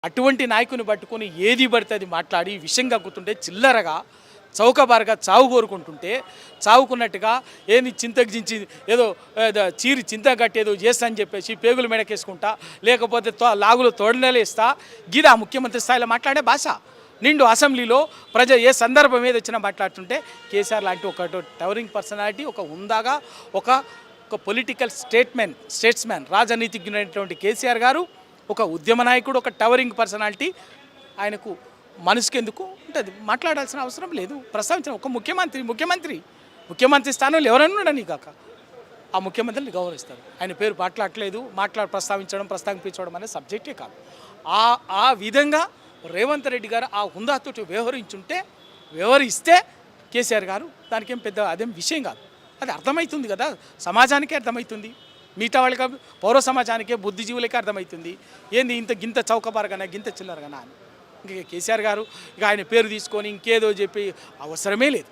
అటువంటి నాయకుని పట్టుకొని ఏది పడితే అది మాట్లాడి విషయం కక్కుతుంటే చిల్లరగా చౌకబారుగా చావు కోరుకుంటుంటే చావుకున్నట్టుగా ఏంది చింతకు చించి ఏదో చీరి చింత కట్టేదో చేస్తా అని చెప్పేసి పేగులు మెడకేసుకుంటా లేకపోతే లాగులు తోడలేస్తా గీదా ముఖ్యమంత్రి స్థాయిలో మాట్లాడే భాష నిండు అసెంబ్లీలో ఏ సందర్భం మీద వచ్చినా మాట్లాడుతుంటే కేసీఆర్ లాంటి ఒక టవరింగ్ పర్సనాలిటీ ఒక ఉందాగా ఒక పొలిటికల్ స్టేట్స్మ్యాన్ రాజనీతిజ్ఞుడైనటువంటి కేసీఆర్ గారు ఒక ఉద్యమ నాయకుడు ఒక టవరింగ్ పర్సనాలిటీ ఆయనకు మనసుకు ఎందుకు ఉంటుంది మాట్లాడాల్సిన అవసరం లేదు ప్రస్తావించిన ఒక ముఖ్యమంత్రి స్థానంలో ఎవరైనా ఉండని కాక ఆ ముఖ్యమంత్రిని గౌరవిస్తారు ఆయన పేరు మాట్లాడలేదు ప్రస్తావించడం అనే సబ్జెక్టే కాదు ఆ విధంగా రేవంత్ రెడ్డి గారు ఆ హుందాతో వ్యవహరిస్తే కేసీఆర్ గారు దానికి ఏం పెద్ద అదేం విషయం కాదు అది అర్థమవుతుంది కదా సమాజానికే అర్థమవుతుంది మిగతా వాళ్ళకి పౌర సమాజానికే బుద్ధిజీవులకే అర్థమవుతుంది ఏంది గింత చౌకబారగానే గింత చిల్లరగానా అని ఇంకా కేసీఆర్ గారు ఇక ఆయన పేరు తీసుకొని ఇంకేదో చెప్పి అవసరమే లేదు.